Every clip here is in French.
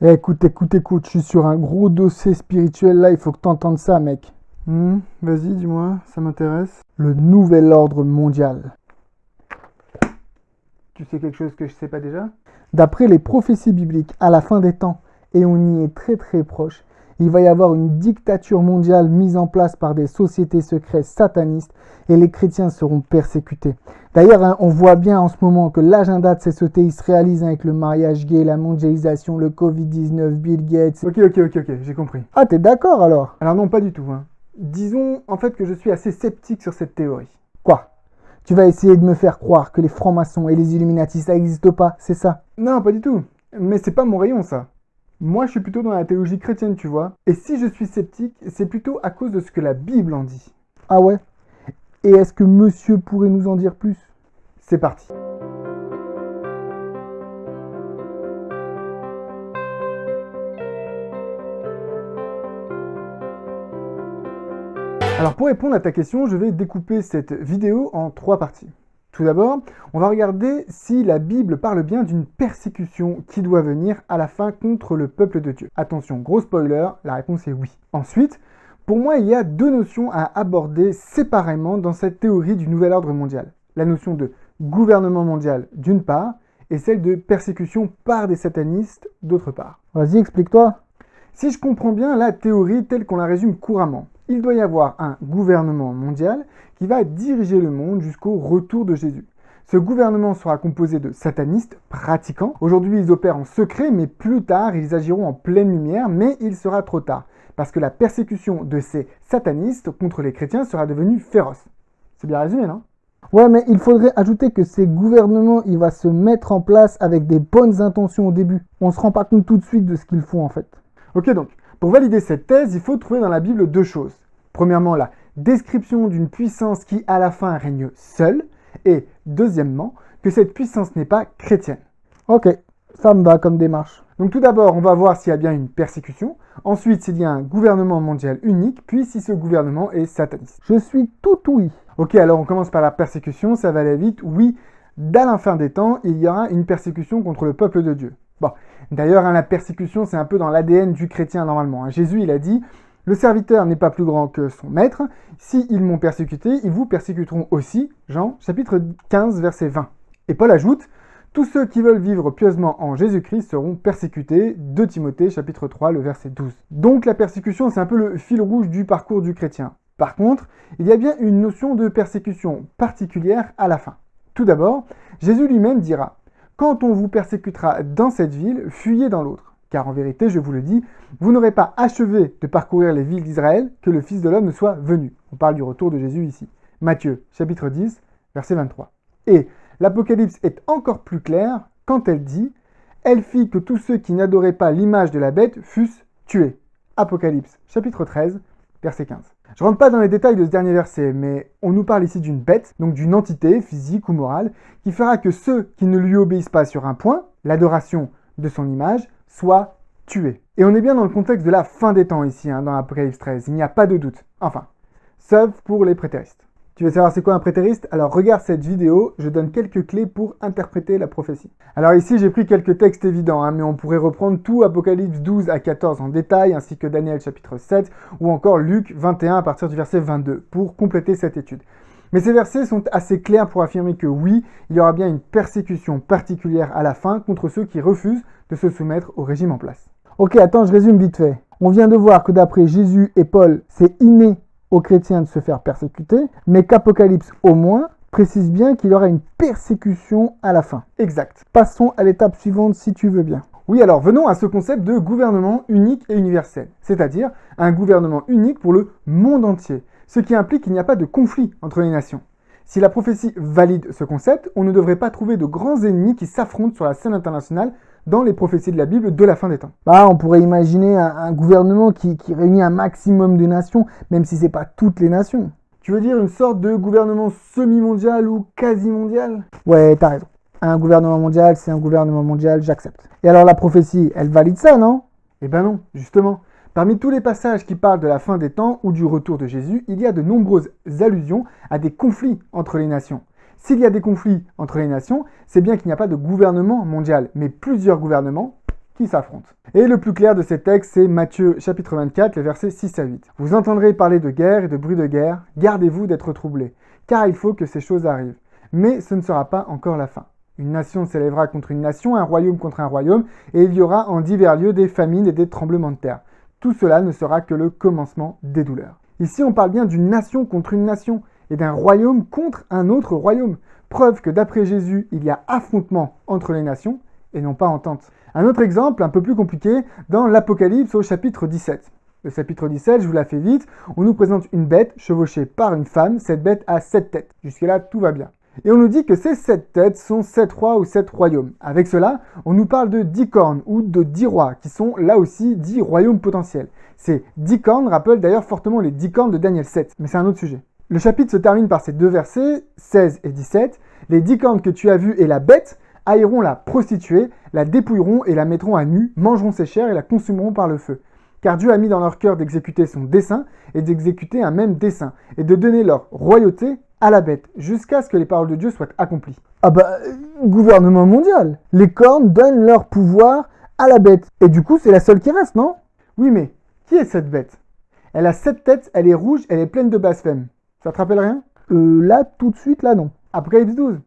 Écoute, je suis sur un gros dossier spirituel là, il faut que t'entendes ça, mec. Vas-y, dis-moi, ça m'intéresse. Le nouvel ordre mondial. Tu sais quelque chose que je sais pas déjà? D'après les prophéties bibliques, à la fin des temps, et on y est très très proche, il va y avoir une dictature mondiale mise en place par des sociétés secrètes satanistes et les chrétiens seront persécutés. D'ailleurs, on voit bien en ce moment que l'agenda de ces sociétés se réalise avec le mariage gay, la mondialisation, le Covid-19, Bill Gates. Ok, j'ai compris. Ah, t'es d'accord alors? Alors non, pas du tout. Disons en fait que je suis assez sceptique sur cette théorie. Quoi? Tu vas essayer de me faire croire que les francs-maçons et les Illuminati, ça n'existe pas, c'est ça? Non, pas du tout. Mais c'est pas mon rayon, ça. Moi, je suis plutôt dans la théologie chrétienne, tu vois. Et si je suis sceptique, c'est plutôt à cause de ce que la Bible en dit. Ah ouais? Et est-ce que monsieur pourrait nous en dire plus? C'est parti. Alors pour répondre à ta question, je vais découper cette vidéo en 3 parties. Tout d'abord, on va regarder si la Bible parle bien d'une persécution qui doit venir à la fin contre le peuple de Dieu. Attention, gros spoiler, la réponse est oui. Ensuite, pour moi, il y a 2 notions à aborder séparément dans cette théorie du nouvel ordre mondial. La notion de gouvernement mondial d'une part, et celle de persécution par des satanistes d'autre part. Vas-y, explique-toi. Si je comprends bien la théorie telle qu'on la résume couramment, il doit y avoir un gouvernement mondial qui va diriger le monde jusqu'au retour de Jésus. Ce gouvernement sera composé de satanistes pratiquants. Aujourd'hui, ils opèrent en secret, mais plus tard, ils agiront en pleine lumière, mais il sera trop tard, parce que la persécution de ces satanistes contre les chrétiens sera devenue féroce. C'est bien résumé, non? Ouais, mais il faudrait ajouter que ces gouvernements, il va se mettre en place avec des bonnes intentions au début. On se rend pas compte tout de suite de ce qu'ils font en fait. Ok, donc, pour valider cette thèse, il faut trouver dans la Bible 2 choses. Premièrement, la description d'une puissance qui, à la fin, règne seule. Et deuxièmement, que cette puissance n'est pas chrétienne. Ok, ça me va comme démarche. Donc tout d'abord, on va voir s'il y a bien une persécution. Ensuite, s'il y a un gouvernement mondial unique. Puis si ce gouvernement est sataniste. Je suis tout oui. Ok, alors on commence par la persécution. Ça va aller vite. Oui, dès la fin des temps, il y aura une persécution contre le peuple de Dieu. Bon, d'ailleurs, la persécution, c'est un peu dans l'ADN du chrétien normalement. Jésus, il a dit... Le serviteur n'est pas plus grand que son maître. S'ils m'ont persécuté, ils vous persécuteront aussi. Jean, chapitre 15, verset 20. Et Paul ajoute, tous ceux qui veulent vivre pieusement en Jésus-Christ seront persécutés. 2 Timothée, chapitre 3, le verset 12. Donc la persécution, c'est un peu le fil rouge du parcours du chrétien. Par contre, il y a bien une notion de persécution particulière à la fin. Tout d'abord, Jésus lui-même dira, quand on vous persécutera dans cette ville, fuyez dans l'autre. Car en vérité, je vous le dis, vous n'aurez pas achevé de parcourir les villes d'Israël que le Fils de l'homme ne soit venu. On parle du retour de Jésus ici. Matthieu, chapitre 10, verset 23. Et l'Apocalypse est encore plus claire quand elle dit « Elle fit que tous ceux qui n'adoraient pas l'image de la bête fussent tués. » Apocalypse, chapitre 13, verset 15. Je ne rentre pas dans les détails de ce dernier verset, mais on nous parle ici d'une bête, donc d'une entité physique ou morale, qui fera que ceux qui ne lui obéissent pas sur un point, l'adoration de son image, soit tué. Et on est bien dans le contexte de la fin des temps ici, dans l'Apocalypse 13, il n'y a pas de doute. Enfin, sauf pour les prétéristes. Tu veux savoir c'est quoi un prétériste? Alors regarde cette vidéo, je donne quelques clés pour interpréter la prophétie. Alors ici j'ai pris quelques textes évidents, mais on pourrait reprendre tout Apocalypse 12 à 14 en détail, ainsi que Daniel chapitre 7, ou encore Luc 21 à partir du verset 22, pour compléter cette étude. Mais ces versets sont assez clairs pour affirmer que oui, il y aura bien une persécution particulière à la fin contre ceux qui refusent de se soumettre au régime en place. Ok, attends, je résume vite fait. On vient de voir que d'après Jésus et Paul, c'est inné aux chrétiens de se faire persécuter, mais qu'Apocalypse au moins précise bien qu'il y aura une persécution à la fin. Exact. Passons à l'étape suivante si tu veux bien. Oui, alors venons à ce concept de gouvernement unique et universel, c'est-à-dire un gouvernement unique pour le monde entier, ce qui implique qu'il n'y a pas de conflit entre les nations. Si la prophétie valide ce concept, on ne devrait pas trouver de grands ennemis qui s'affrontent sur la scène internationale dans les prophéties de la Bible de la fin des temps. On pourrait imaginer un gouvernement qui réunit un maximum de nations, même si ce n'est pas toutes les nations. Tu veux dire une sorte de gouvernement semi-mondial ou quasi-mondial? Ouais, t'as raison. Un gouvernement mondial, c'est un gouvernement mondial, j'accepte. Et alors la prophétie, elle valide ça, non? Eh ben non, justement. Parmi tous les passages qui parlent de la fin des temps ou du retour de Jésus, il y a de nombreuses allusions à des conflits entre les nations. S'il y a des conflits entre les nations, c'est bien qu'il n'y a pas de gouvernement mondial, mais plusieurs gouvernements qui s'affrontent. Et le plus clair de ces textes, c'est Matthieu chapitre 24, les versets 6 à 8. Vous entendrez parler de guerre et de bruit de guerre, gardez-vous d'être troublés, car il faut que ces choses arrivent. Mais ce ne sera pas encore la fin. Une nation s'élèvera contre une nation, un royaume contre un royaume, et il y aura en divers lieux des famines et des tremblements de terre. Tout cela ne sera que le commencement des douleurs. Ici, on parle bien d'une nation contre une nation, et d'un royaume contre un autre royaume. Preuve que d'après Jésus, il y a affrontement entre les nations, et non pas entente. Un autre exemple, un peu plus compliqué, dans l'Apocalypse au chapitre 17. Le chapitre 17, je vous la fais vite, on nous présente une bête chevauchée par une femme, cette bête a 7 têtes. Jusque-là, tout va bien. Et on nous dit que ces 7 têtes sont 7 rois ou 7 royaumes. Avec cela, on nous parle de 10 cornes ou de 10 rois, qui sont là aussi 10 royaumes potentiels. Ces 10 cornes rappellent d'ailleurs fortement les 10 cornes de Daniel 7, mais c'est un autre sujet. Le chapitre se termine par ces deux versets, 16 et 17. Les 10 cornes que tu as vues et la bête haïront la prostituée, la dépouilleront et la mettront à nu, mangeront ses chairs et la consumeront par le feu. Car Dieu a mis dans leur cœur d'exécuter son dessein et d'exécuter un même dessein, et de donner leur royauté à la bête, jusqu'à ce que les paroles de Dieu soient accomplies. Ah bah, gouvernement mondial. Les cornes donnent leur pouvoir à la bête. Et du coup, c'est la seule qui reste, non? Oui, mais qui est cette bête? Elle a 7 têtes, elle est rouge, elle est pleine de blasphème. Ça te rappelle rien? Là, tout de suite, là, non. Apocalypse 12.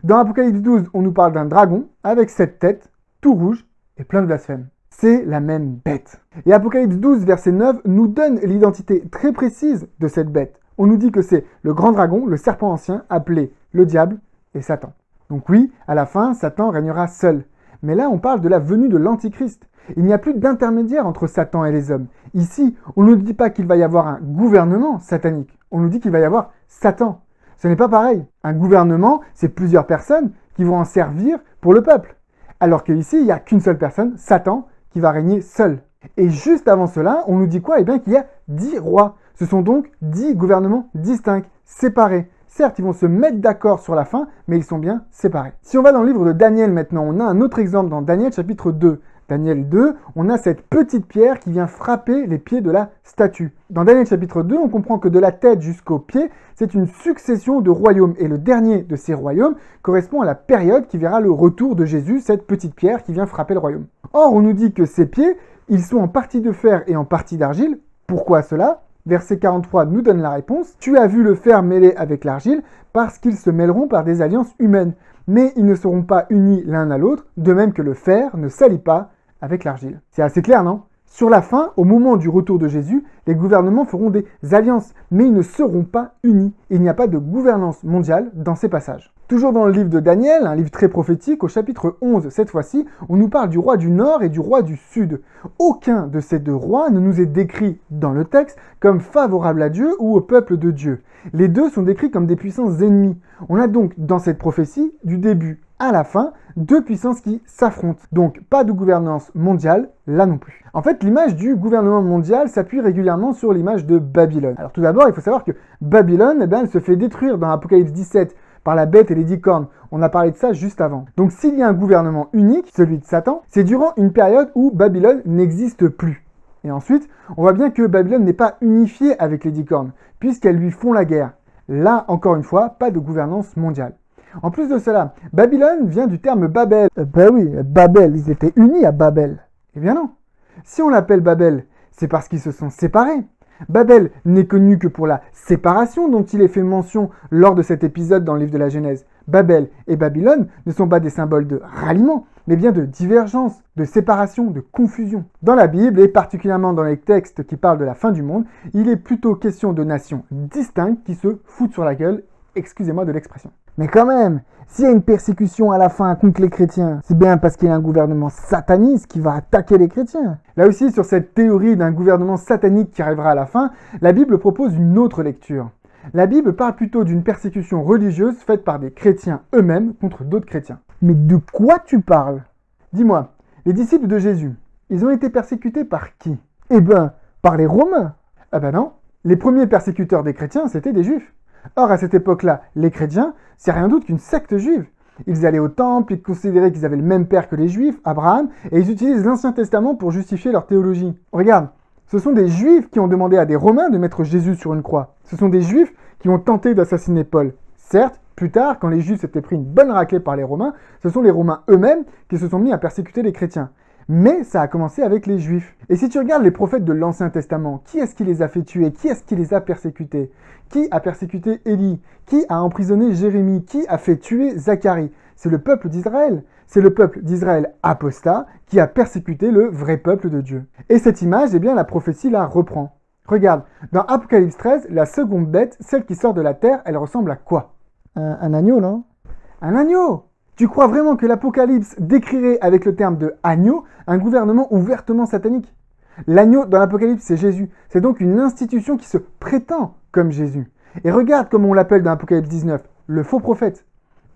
Dans Apocalypse 12, on nous parle d'un dragon avec 7 têtes, tout rouge et plein de blasphème. C'est la même bête. Et Apocalypse 12, verset 9, nous donne l'identité très précise de cette bête. On nous dit que c'est le grand dragon, le serpent ancien, appelé le diable et Satan. Donc oui, à la fin, Satan régnera seul. Mais là, on parle de la venue de l'Antichrist. Il n'y a plus d'intermédiaire entre Satan et les hommes. Ici, on ne nous dit pas qu'il va y avoir un gouvernement satanique. On nous dit qu'il va y avoir Satan. Ce n'est pas pareil. Un gouvernement, c'est plusieurs personnes qui vont en servir pour le peuple. Alors qu'ici, il n'y a qu'une seule personne, Satan, qui va régner seul. Et juste avant cela, on nous dit quoi? Eh bien qu'il y a 10 rois. Ce sont donc 10 gouvernements distincts, séparés. Certes, ils vont se mettre d'accord sur la fin, mais ils sont bien séparés. Si on va dans le livre de Daniel maintenant, on a un autre exemple dans Daniel chapitre 2. Daniel 2, on a cette petite pierre qui vient frapper les pieds de la statue. Dans Daniel chapitre 2, on comprend que de la tête jusqu'aux pieds, c'est une succession de royaumes. Et le dernier de ces royaumes correspond à la période qui verra le retour de Jésus, cette petite pierre qui vient frapper le royaume. Or, on nous dit que ces pieds, ils sont en partie de fer et en partie d'argile. Pourquoi cela? Verset 43 nous donne la réponse. Tu as vu le fer mêlé avec l'argile parce qu'ils se mêleront par des alliances humaines. Mais ils ne seront pas unis l'un à l'autre, de même que le fer ne s'allie pas avec l'argile. C'est assez clair, non? Sur la fin, au moment du retour de Jésus, les gouvernements feront des alliances, mais ils ne seront pas unis. Il n'y a pas de gouvernance mondiale dans ces passages. Toujours dans le livre de Daniel, un livre très prophétique, au chapitre 11, cette fois-ci, on nous parle du roi du Nord et du roi du Sud. Aucun de ces deux rois ne nous est décrit dans le texte comme favorable à Dieu ou au peuple de Dieu. Les deux sont décrits comme des puissances ennemies. On a donc dans cette prophétie, du début à la fin, deux puissances qui s'affrontent. Donc pas de gouvernance mondiale, là non plus. En fait, l'image du gouvernement mondial s'appuie régulièrement sur l'image de Babylone. Alors tout d'abord, il faut savoir que Babylone, elle se fait détruire dans Apocalypse 17 par la bête et les 10 cornes. On a parlé de ça juste avant. Donc s'il y a un gouvernement unique, celui de Satan, c'est durant une période où Babylone n'existe plus. Et ensuite, on voit bien que Babylone n'est pas unifiée avec les 10 cornes, puisqu'elles lui font la guerre. Là, encore une fois, pas de gouvernance mondiale. En plus de cela, Babylone vient du terme Babel. Ben oui, Babel, ils étaient unis à Babel. Eh bien non. Si on l'appelle Babel, c'est parce qu'ils se sont séparés. Babel n'est connu que pour la séparation dont il est fait mention lors de cet épisode dans le livre de la Genèse. Babel et Babylone ne sont pas des symboles de ralliement, mais bien de divergence, de séparation, de confusion. Dans la Bible, et particulièrement dans les textes qui parlent de la fin du monde, il est plutôt question de nations distinctes qui se foutent sur la gueule, excusez-moi de l'expression. Mais quand même, s'il y a une persécution à la fin contre les chrétiens, c'est bien parce qu'il y a un gouvernement sataniste qui va attaquer les chrétiens. Là aussi, sur cette théorie d'un gouvernement satanique qui arrivera à la fin, la Bible propose une autre lecture. La Bible parle plutôt d'une persécution religieuse faite par des chrétiens eux-mêmes contre d'autres chrétiens. Mais de quoi tu parles? Dis-moi, les disciples de Jésus, ils ont été persécutés par qui? Eh ben, par les Romains. Ah ben non, les premiers persécuteurs des chrétiens, c'était des Juifs. Or, à cette époque-là, les chrétiens, c'est rien d'autre qu'une secte juive. Ils allaient au temple, ils considéraient qu'ils avaient le même père que les Juifs, Abraham, et ils utilisent l'Ancien Testament pour justifier leur théologie. Regarde, ce sont des Juifs qui ont demandé à des Romains de mettre Jésus sur une croix. Ce sont des Juifs qui ont tenté d'assassiner Paul. Certes, plus tard, quand les Juifs s'étaient pris une bonne raclée par les Romains, ce sont les Romains eux-mêmes qui se sont mis à persécuter les chrétiens. Mais ça a commencé avec les Juifs. Et si tu regardes les prophètes de l'Ancien Testament, qui est-ce qui les a fait tuer? Qui est-ce qui les a persécutés? Qui a persécuté Élie? Qui a emprisonné Jérémie? Qui a fait tuer Zacharie? C'est le peuple d'Israël. C'est le peuple d'Israël apostat qui a persécuté le vrai peuple de Dieu. Et cette image, eh bien, la prophétie la reprend. Regarde, dans Apocalypse 13, la seconde bête, celle qui sort de la terre, elle ressemble à quoi? Un agneau, non? Un agneau! Tu crois vraiment que l'Apocalypse décrirait avec le terme de agneau un gouvernement ouvertement satanique? L'agneau dans l'Apocalypse, c'est Jésus. C'est donc une institution qui se prétend comme Jésus. Et regarde comme on l'appelle dans Apocalypse 19, le faux prophète.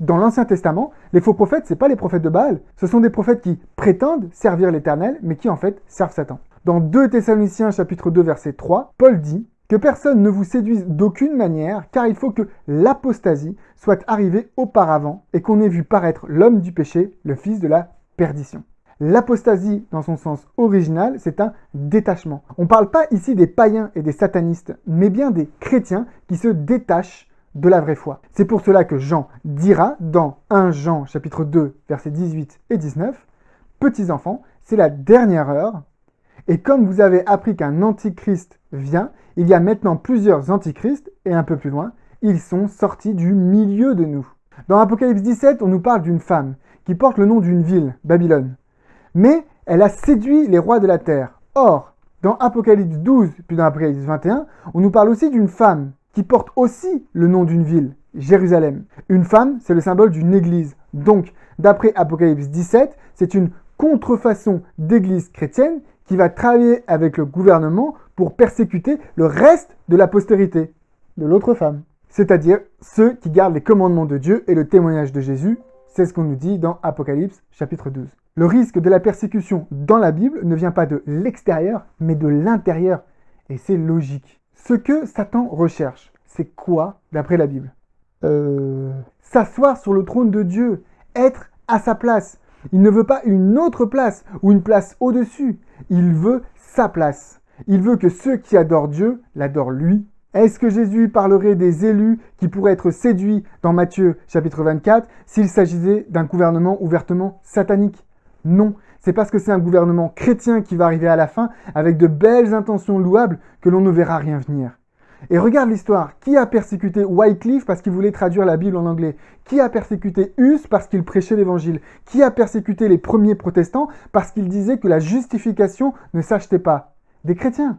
Dans l'Ancien Testament, les faux prophètes, c'est pas les prophètes de Baal. Ce sont des prophètes qui prétendent servir l'Éternel, mais qui en fait servent Satan. Dans 2 Thessaloniciens chapitre 2 verset 3, Paul dit que personne ne vous séduise d'aucune manière, car il faut que l'apostasie soit arrivée auparavant et qu'on ait vu paraître l'homme du péché, le fils de la perdition. L'apostasie, dans son sens original, c'est un détachement. On ne parle pas ici des païens et des satanistes, mais bien des chrétiens qui se détachent de la vraie foi. C'est pour cela que Jean dira dans 1 Jean chapitre 2 versets 18 et 19, « Petits enfants, c'est la dernière heure, et comme vous avez appris qu'un antichrist vient, il y a maintenant plusieurs antichrists, et un peu plus loin, ils sont sortis du milieu de nous. » Dans Apocalypse 17, on nous parle d'une femme qui porte le nom d'une ville, Babylone. Mais elle a séduit les rois de la terre. Or, dans Apocalypse 12, puis dans Apocalypse 21, on nous parle aussi d'une femme qui porte aussi le nom d'une ville, Jérusalem. Une femme, c'est le symbole d'une église. Donc, d'après Apocalypse 17, c'est une contrefaçon d'église chrétienne qui va travailler avec le gouvernement pour persécuter le reste de la postérité de l'autre femme. C'est-à-dire ceux qui gardent les commandements de Dieu et le témoignage de Jésus. C'est ce qu'on nous dit dans Apocalypse chapitre 12. Le risque de la persécution dans la Bible ne vient pas de l'extérieur, mais de l'intérieur. Et c'est logique. Ce que Satan recherche, c'est quoi d'après la Bible? S'asseoir sur le trône de Dieu, être à sa place. Il ne veut pas une autre place ou une place au-dessus. Il veut sa place. Il veut que ceux qui adorent Dieu l'adorent lui. Est-ce que Jésus parlerait des élus qui pourraient être séduits dans Matthieu chapitre 24 s'il s'agissait d'un gouvernement ouvertement satanique? Non, c'est parce que c'est un gouvernement chrétien qui va arriver à la fin avec de belles intentions louables que l'on ne verra rien venir. Et regarde l'histoire. Qui a persécuté Wycliffe parce qu'il voulait traduire la Bible en anglais? Qui a persécuté Huss parce qu'il prêchait l'évangile? Qui a persécuté les premiers protestants parce qu'ils disaient que la justification ne s'achetait pas? Des chrétiens.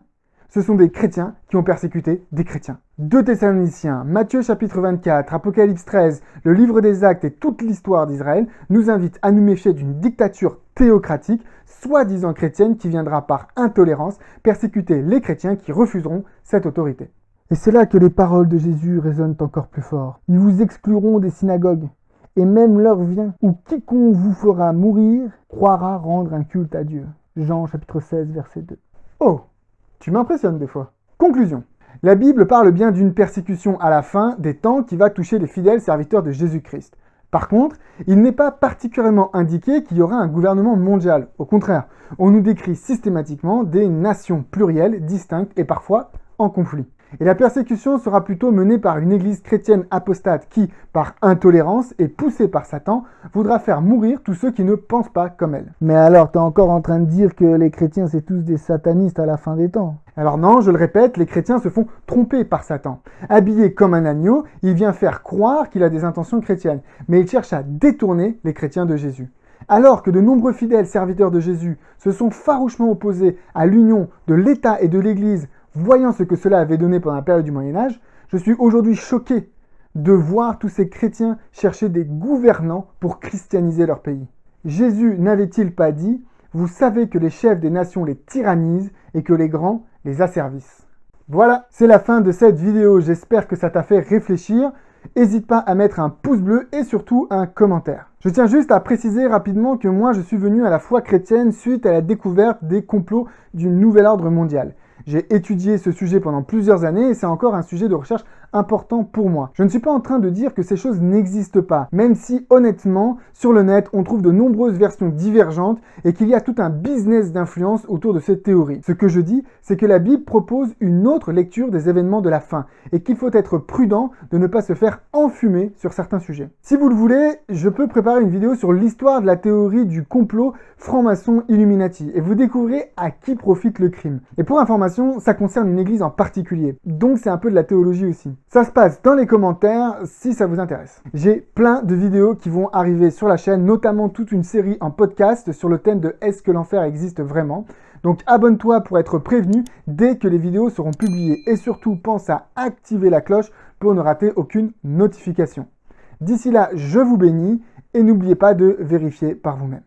Ce sont des chrétiens qui ont persécuté des chrétiens. 2 Thessaloniciens, Matthieu chapitre 24, Apocalypse 13, le livre des Actes et toute l'histoire d'Israël nous invitent à nous méfier d'une dictature théocratique, soi-disant chrétienne, qui viendra par intolérance persécuter les chrétiens qui refuseront cette autorité. Et c'est là que les paroles de Jésus résonnent encore plus fort. Ils vous excluront des synagogues, et même l'heure vient où quiconque vous fera mourir croira rendre un culte à Dieu. Jean chapitre 16, verset 2. Oh, tu m'impressionnes des fois. Conclusion. La Bible parle bien d'une persécution à la fin des temps qui va toucher les fidèles serviteurs de Jésus-Christ. Par contre, il n'est pas particulièrement indiqué qu'il y aura un gouvernement mondial. Au contraire, on nous décrit systématiquement des nations plurielles, distinctes et parfois en conflit. Et la persécution sera plutôt menée par une église chrétienne apostate qui, par intolérance et poussée par Satan, voudra faire mourir tous ceux qui ne pensent pas comme elle. Mais alors, t'es encore en train de dire que les chrétiens, c'est tous des satanistes à la fin des temps? Alors non, je le répète, les chrétiens se font tromper par Satan. Habillé comme un agneau, il vient faire croire qu'il a des intentions chrétiennes, mais il cherche à détourner les chrétiens de Jésus. Alors que de nombreux fidèles serviteurs de Jésus se sont farouchement opposés à l'union de l'État et de l'Église, voyant ce que cela avait donné pendant la période du Moyen-Âge, je suis aujourd'hui choqué de voir tous ces chrétiens chercher des gouvernants pour christianiser leur pays. Jésus n'avait-il pas dit « Vous savez que les chefs des nations les tyrannisent et que les grands les asservissent ». Voilà, c'est la fin de cette vidéo. J'espère que ça t'a fait réfléchir. N'hésite pas à mettre un pouce bleu et surtout un commentaire. Je tiens juste à préciser rapidement que moi je suis venu à la foi chrétienne suite à la découverte des complots du nouvel ordre mondial. J'ai étudié ce sujet pendant plusieurs années et c'est encore un sujet de recherche important pour moi. Je ne suis pas en train de dire que ces choses n'existent pas, même si honnêtement, sur le net, on trouve de nombreuses versions divergentes et qu'il y a tout un business d'influence autour de cette théorie. Ce que je dis, c'est que la Bible propose une autre lecture des événements de la fin et qu'il faut être prudent de ne pas se faire enfumer sur certains sujets. Si vous le voulez, je peux préparer une vidéo sur l'histoire de la théorie du complot franc-maçon Illuminati et vous découvrez à qui profite le crime. Et pour information, ça concerne une église en particulier, donc c'est un peu de la théologie aussi. Ça se passe dans les commentaires si ça vous intéresse. J'ai plein de vidéos qui vont arriver sur la chaîne, notamment toute une série en podcast sur le thème de est-ce que l'enfer existe vraiment. Donc abonne-toi pour être prévenu dès que les vidéos seront publiées et surtout pense à activer la cloche pour ne rater aucune notification. D'ici là, je vous bénis et n'oubliez pas de vérifier par vous-même.